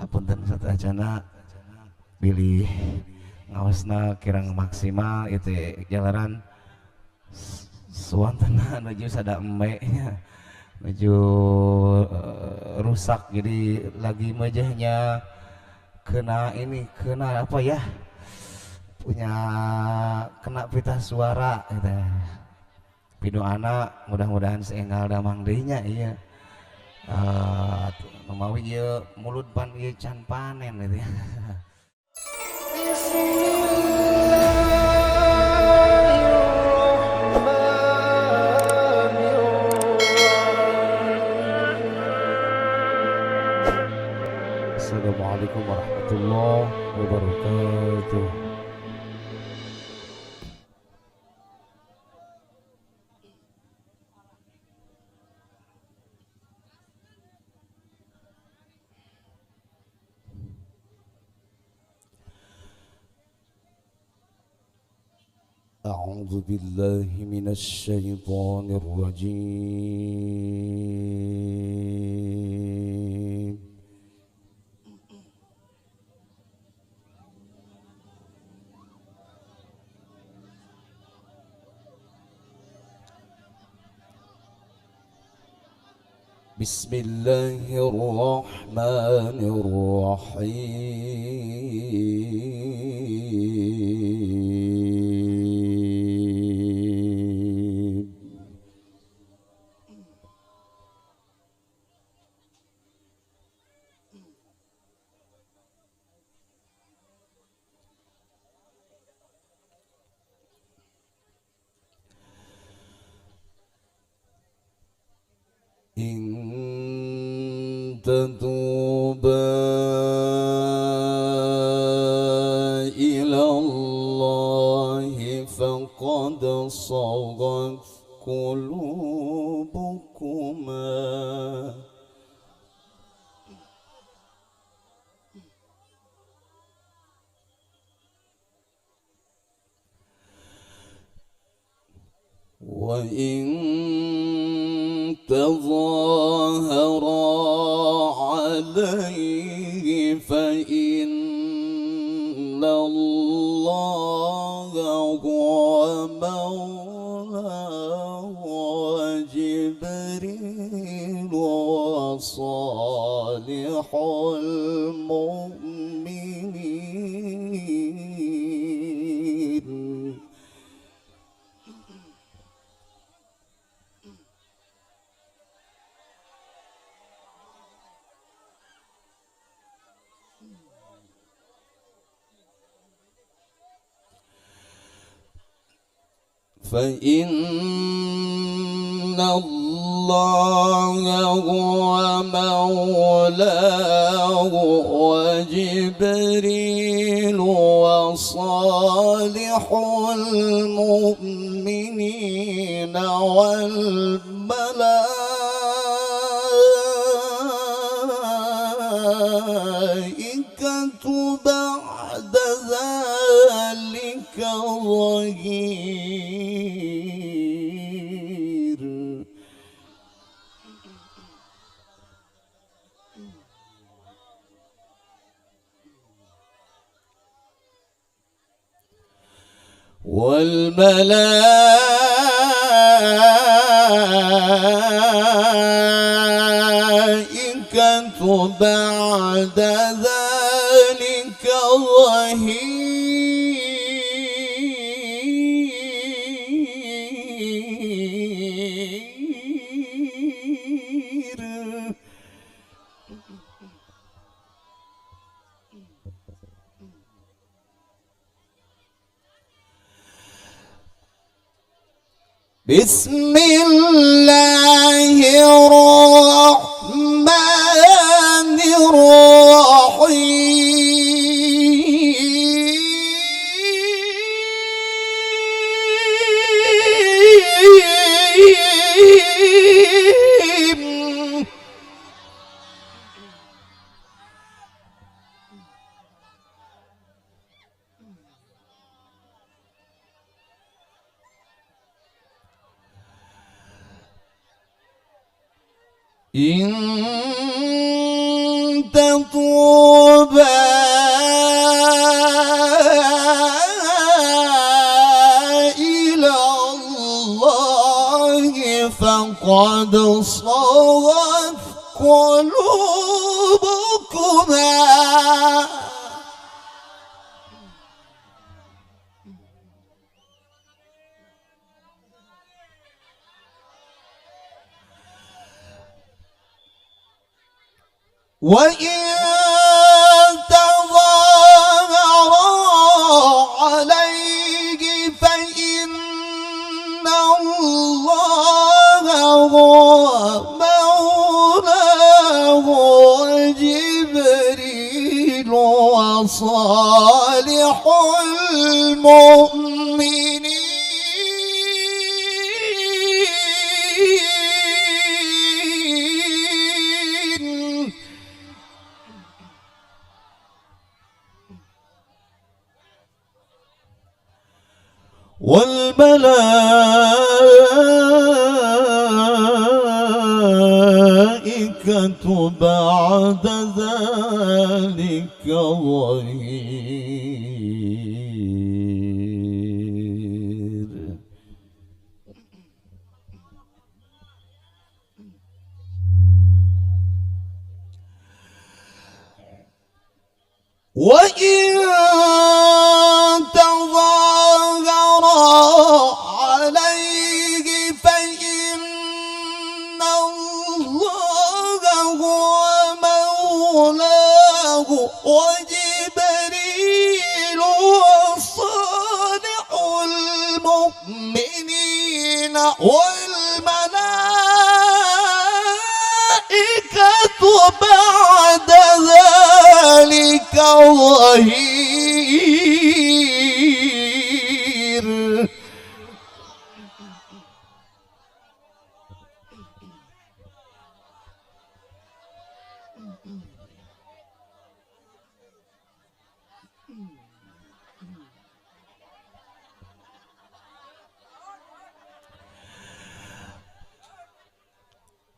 Hapunten sateuacanna pilih ngaosna kirang maksimal itu jalanan suantana nuju sada embe nya menuju rusak jadi lagi mejehnya kena ini kena apa ya punya kena pita suara gitu. Pinu anak mudah-mudahan seenggal damang deui nya iya memawi ieu mulut pan ieu can panen gitu ya. Assalamualaikum warahmatullahi wabarakatuh. أعوذ بالله من الشيطان الرجيم بسم الله الرحمن الرحيم إن تتوبا إلى الله فقد صغت قلوبكما وإن تظاهرا عليه فإن الله هو مولاه وجبريل وصالح المؤمنين فإن الله هو مولاه وجبريل وصالح المؤمنين والملائكة بعد ذلك ظهير والملائكة بعد ذلك ظهير بسم الله الرحمن الرحيم إن تطوبا يتوبا إلى الله فقد صغت قلوبكما. وإن تظاهرا عليه فإن الله هو مولاه وجبريل وصالح المؤمنين. والملائكة بعد ذلك ظهير. وإن تظاهر عليه فإن الله هو مولاه وجبريل وصالح المؤمنين والملائكة بعد ذلك ظهير.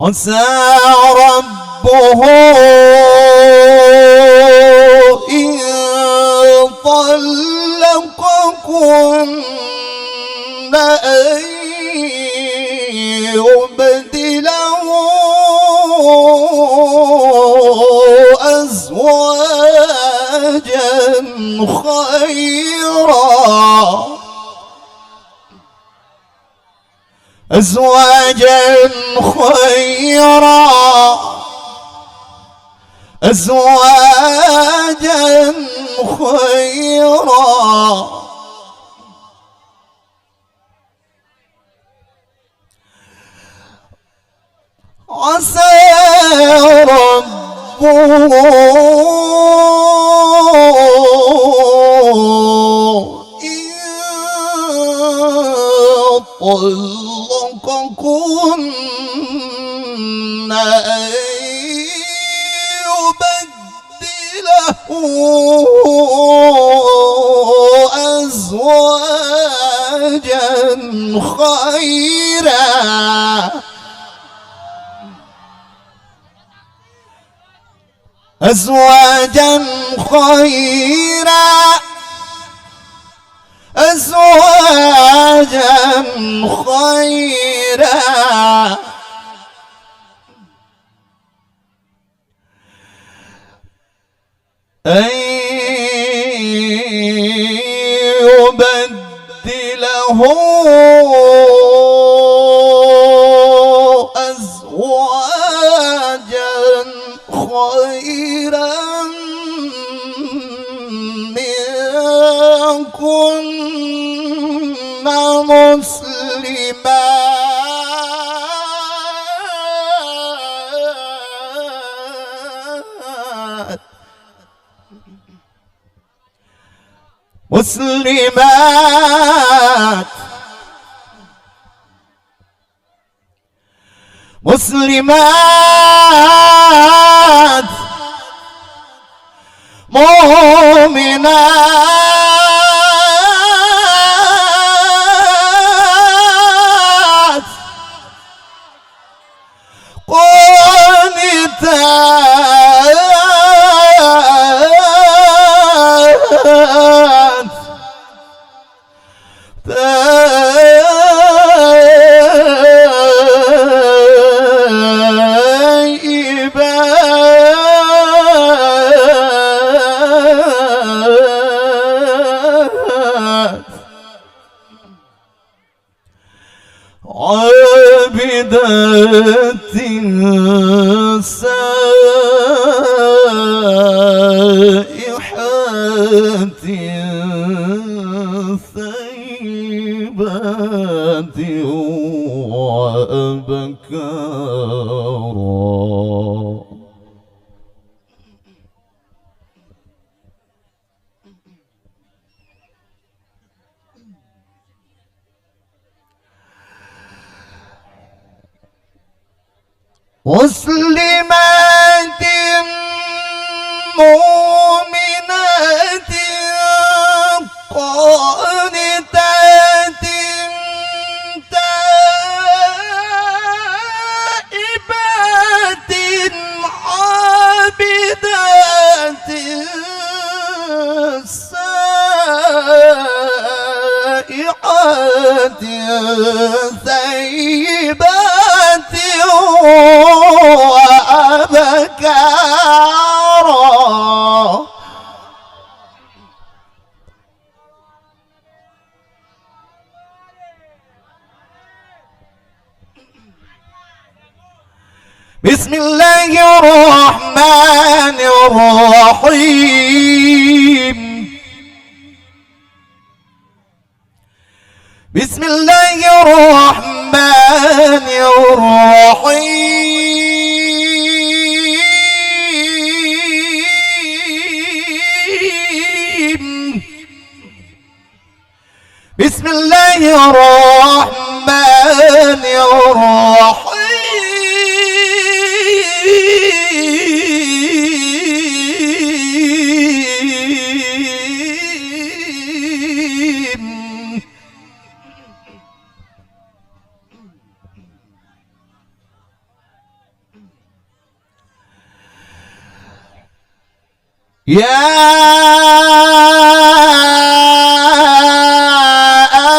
عسى ربه إن طلقكن أن يبدله أزواجا خيرا، أزواجا خيرا، أزواجا خيرا. عسى ربه إن طلقكن أن يبدله أزواجا خيرا، أزواجا خيرا، أزواجا خيرا. أن يبدله أزواجا خيرا منكن مسلمات مسلمات مؤمنات قانتات سائحات ثيبات وأبكارا. مسلمات مؤمنات قانتات تائبات عابدات سائحات ثيبات وأبكارا. بسم الله الرحمن الرحيم. بسم الله الرحمن الرحيم. بسم الله الرحمن الرحيم. يا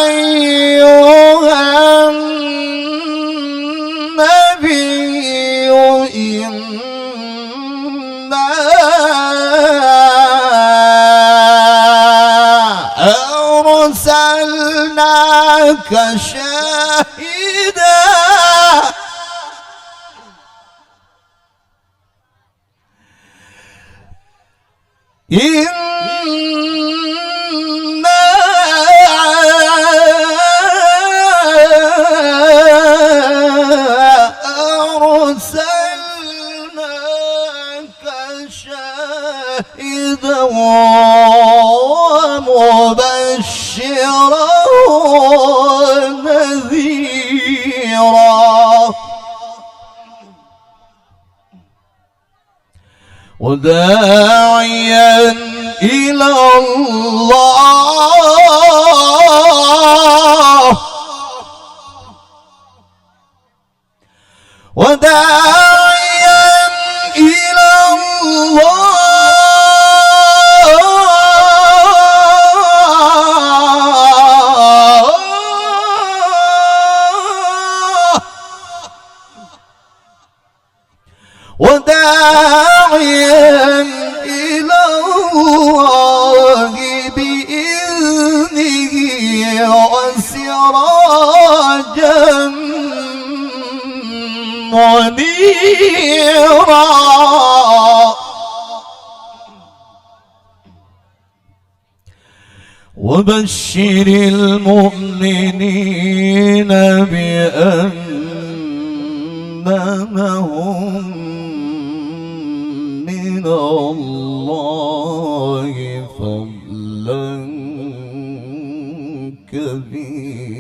أيها النبي إنا أرسلناك شاهدا إنا أرسلناك شاهدا ومبشرا ونذيرا وداعيا إلى الله وداعيا إلى الله وداعيا إلى الله بإذنه وسراجا منيرا وبشر المؤمنين بأن لهم من الله فضلا كبيرا.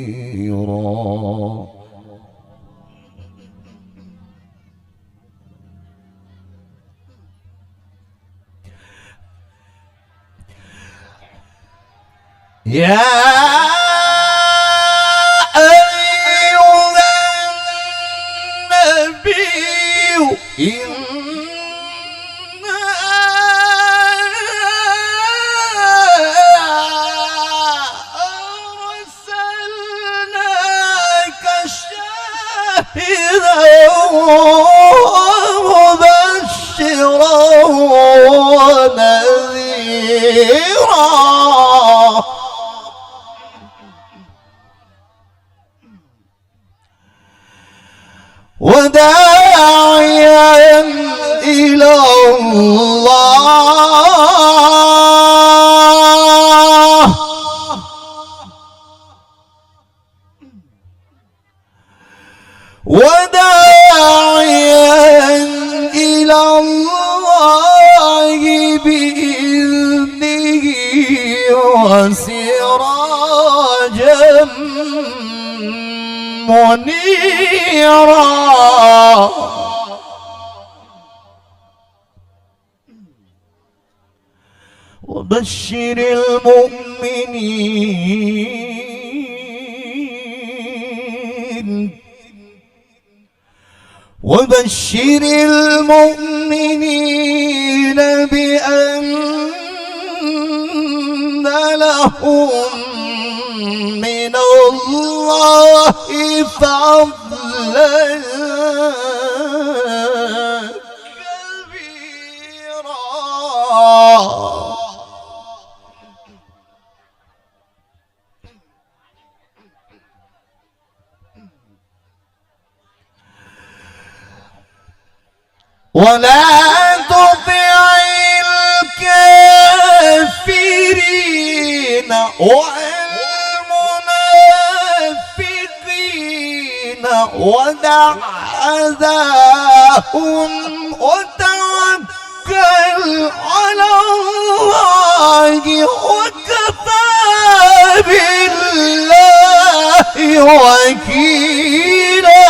يا أيها النبي إنا أرسلناك شاهدا ومبشرا ونذيرا الله وداعيا إلى الله بإذنه وسراجا منيرا وبشر المؤمنين وبشر المؤمنين بأن لهم من الله فضلا كبيرا ولا تطع الكافرين والمنافقين ودع أذاهم وتوكل على الله وكفى بالله وكيلا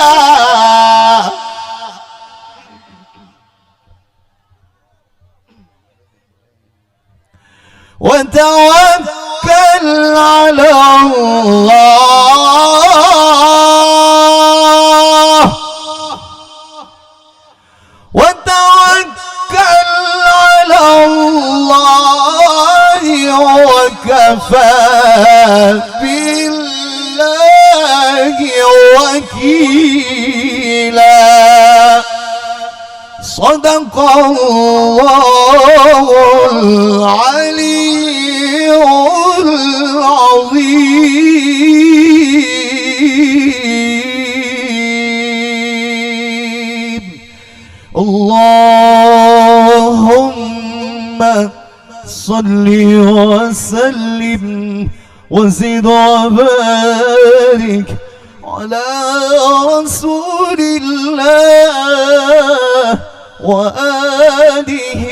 وتوكل على الله وتوكل على الله وكفى بالله وكيلا صدق الله العلي العظيم اللهم صل وسلم وزد وبارك على رسول الله وآله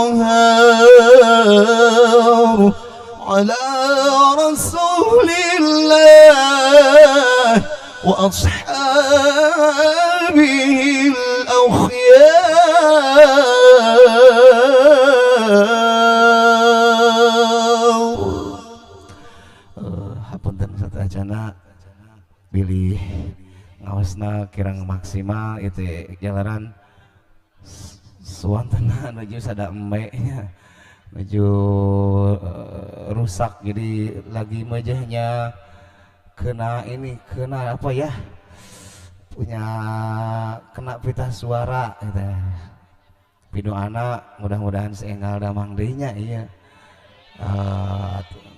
الأطهار على رسول الله وأصحابه الأخيار. Hapunten sadayana pilih ngawasna kirang maksimal itu jalanan suantana nuju sada embeknya nuju rusak jadi lagi mejahnya kena apa ya punya kena pita suara gitu. Pidu anak mudah-mudahan seenggal damang deunya iya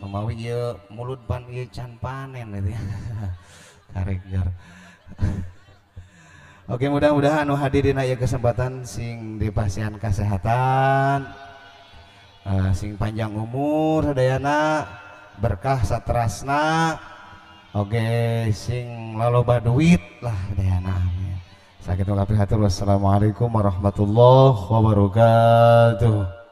memawi ieu mulut pan ieu can panen gitu ya karegar. Oke, mudah-mudahan hadirin aya kesempatan sing dipasihan kesehatan, sing panjang umur sadayana, berkah satrasna. Oke, sing laloba duit lah sadayana. Sakitu kapihatur. Wassalamualaikum warahmatullahi wabarakatuh.